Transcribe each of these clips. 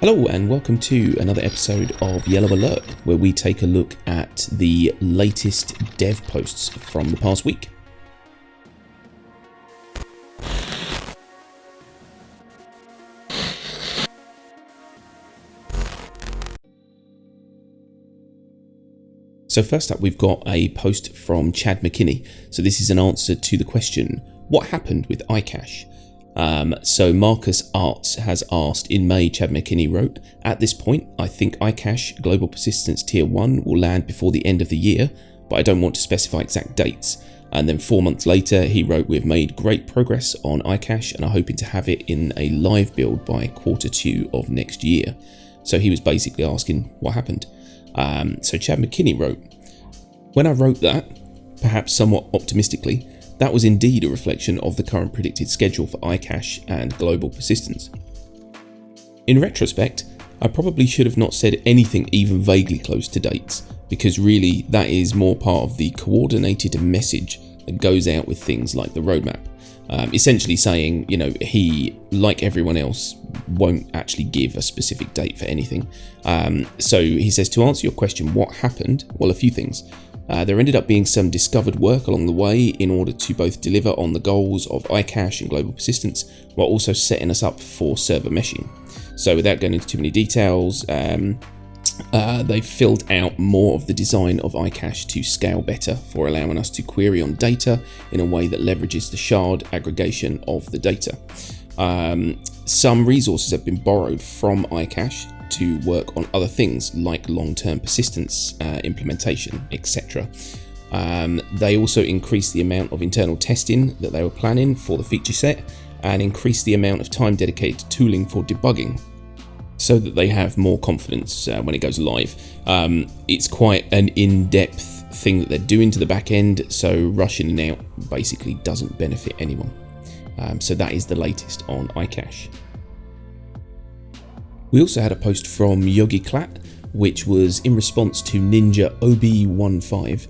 Hello and welcome to another episode of Yellow Alert, where we take a look at the latest dev posts from the past week. So first up, we've got a post from Chad McKinney. So this is an answer to the question, what happened with ICash? So Marcus Arts has asked, in May, Chad McKinney wrote, at this point, I think ICash Global Persistence Tier 1 will land before the end of the year, but I don't want to specify exact dates. And then 4 months later, he wrote, we've made great progress on ICash and are hoping to have it in a live build by Q2 of next year. So he was basically asking what happened. So Chad McKinney wrote, when I wrote that, perhaps somewhat optimistically, that was indeed a reflection of the current predicted schedule for ICash and global persistence. In retrospect, I probably should have not said anything even vaguely close to dates, because really that is more part of the coordinated message that goes out with things like the roadmap. Essentially saying, he, like everyone else, won't actually give a specific date for anything. So he says, to answer your question, what happened? Well, a few things. There ended up being some discovered work along the way in order to both deliver on the goals of ICash and global persistence, while also setting us up for server meshing. So without going into too many details, they filled out more of the design of ICash to scale better for allowing us to query on data in a way that leverages the shard aggregation of the data. Some resources have been borrowed from ICash to work on other things like long-term persistence implementation, etc. They also increased the amount of internal testing that they were planning for the feature set and increased the amount of time dedicated to tooling for debugging so that they have more confidence when it goes live. It's quite an in-depth thing that they're doing to the back end, so rushing it out basically doesn't benefit anyone. So that is the latest on ICash. We also had a post from Yogi Klat, which was in response to Ninja OB15,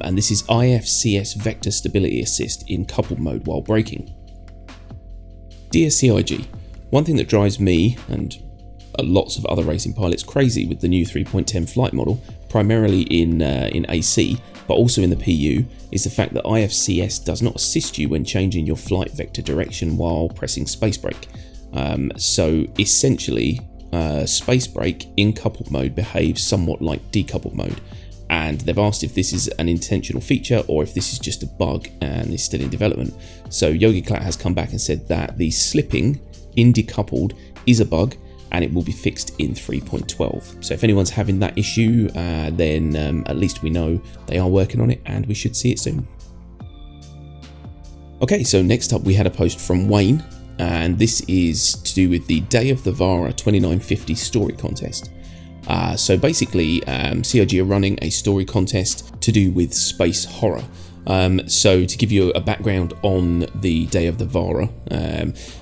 and this is IFCS Vector Stability Assist in coupled mode while braking. Dear CIG, one thing that drives me and lots of other racing pilots crazy with the new 3.10 flight model, primarily in AC, but also in the PU, is the fact that IFCS does not assist you when changing your flight vector direction while pressing space brake. So essentially, space brake in coupled mode behaves somewhat like decoupled mode, and they've asked if this is an intentional feature or if this is just a bug and is still in development. So Yogi Klat has come back and said that the slipping in decoupled is a bug and it will be fixed in 3.12. So if anyone's having that issue, then at least we know they are working on it and we should see it soon. Okay, so next up we had a post from Wayne, and this is to do with the Day of the Vara 2950 story contest. So basically, CIG are running a story contest to do with space horror. So to give you a background on the Day of the Vara,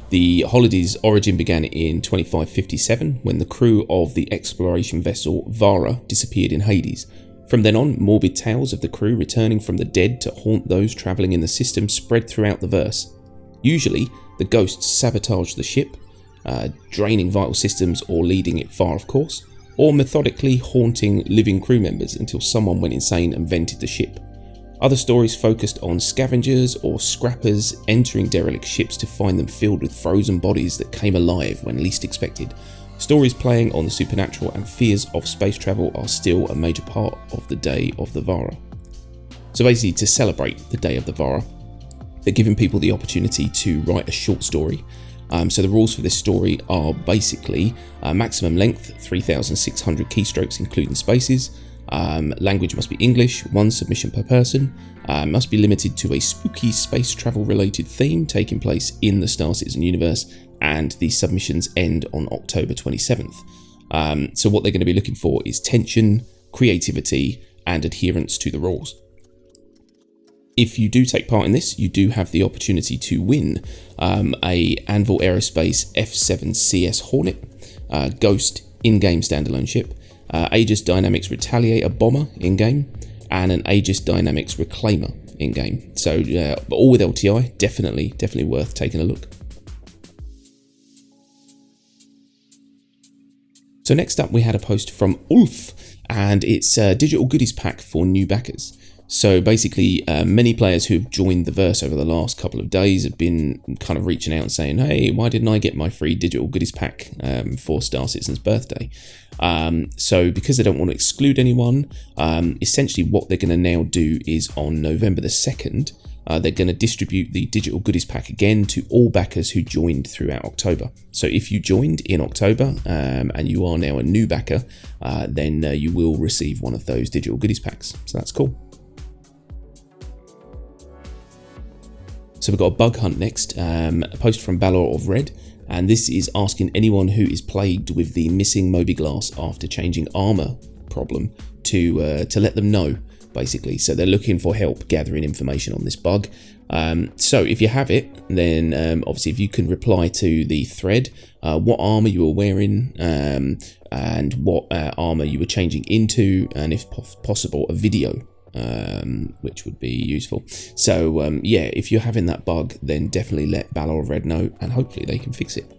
the holiday's origin began in 2557 when the crew of the exploration vessel Vara disappeared in Hades. From then on, morbid tales of the crew returning from the dead to haunt those travelling in the system spread throughout the verse. Usually, the ghosts sabotaged the ship, draining vital systems or leading it far off course, or methodically haunting living crew members until someone went insane and vented the ship. Other stories focused on scavengers or scrappers entering derelict ships to find them filled with frozen bodies that came alive when least expected. Stories playing on the supernatural and fears of space travel are still a major part of the Day of the Vara. So basically, to celebrate the Day of the Vara, they're giving people the opportunity to write a short story. So the rules for this story are basically maximum length, 3,600 keystrokes including spaces. Language must be English, one submission per person. Must be limited to a spooky space travel related theme taking place in the Star Citizen universe, and the submissions end on October 27th. So what they're going to be looking for is tension, creativity, and adherence to the rules. If you do take part in this, you do have the opportunity to win a Anvil Aerospace F7CS Hornet, Ghost in-game standalone ship, Aegis Dynamics Retaliator Bomber in-game, and an Aegis Dynamics Reclaimer in-game. So all with LTI, definitely worth taking a look. So next up we had a post from Ulf, and it's a digital goodies pack for new backers. So basically, many players who have joined the verse over the last couple of days have been kind of reaching out and saying, hey, why didn't I get my free digital goodies pack for Star Citizen's birthday? So because they don't want to exclude anyone, essentially what they're going to now do is on November the 2nd, they're going to distribute the digital goodies pack again to all backers who joined throughout October. So if you joined in October and you are now a new backer, then you will receive one of those digital goodies packs. So that's cool. So we've got a bug hunt next, a post from Balor of Red, and this is asking anyone who is plagued with the missing Moby Glass after changing armor problem to let them know, basically. So they're looking for help gathering information on this bug. So if you have it, then obviously if you can reply to the thread, what armor you were wearing and what armor you were changing into, and if possible a video, which would be useful. So yeah, if you're having that bug, then definitely let Balor of Red know, and hopefully they can fix it.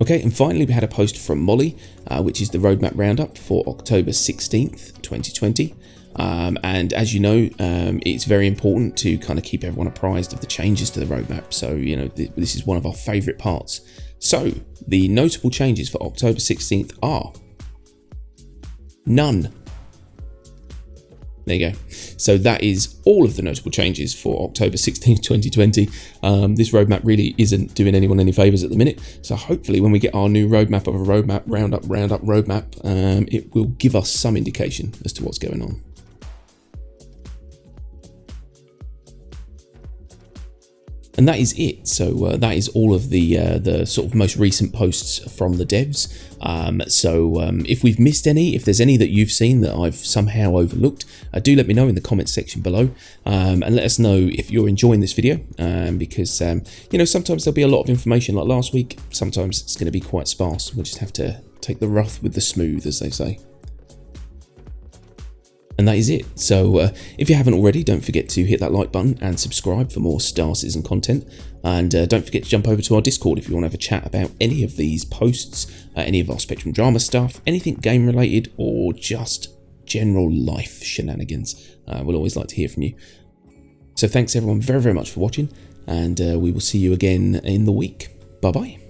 Okay, and finally we had a post from Molly, which is the roadmap roundup for October 16th, 2020. And as you know, it's very important to kind of keep everyone apprised of the changes to the roadmap. So, you know, this is one of our favourite parts. So the notable changes for October 16th are none. There you go. So that is all of the notable changes for October 16th, 2020. This roadmap really isn't doing anyone any favours at the minute. So hopefully when we get our new roadmap of a roadmap, roundup roadmap, it will give us some indication as to what's going on. And that is it. So that is all of the sort of most recent posts from the devs. So if we've missed any, if there's any that you've seen that I've somehow overlooked, do let me know in the comments section below, and let us know if you're enjoying this video, because you know, sometimes there'll be a lot of information like last week. Sometimes it's going to be quite sparse. We'll just have to take the rough with the smooth, as they say. And that is it. So if you haven't already, don't forget to hit that like button and subscribe for more Star Citizen content. And don't forget to jump over to our Discord if you want to have a chat about any of these posts, any of our Spectrum Drama stuff, anything game related, or just general life shenanigans. We'll always like to hear from you. So thanks everyone very, very much for watching, and we will see you again in the week. Bye bye.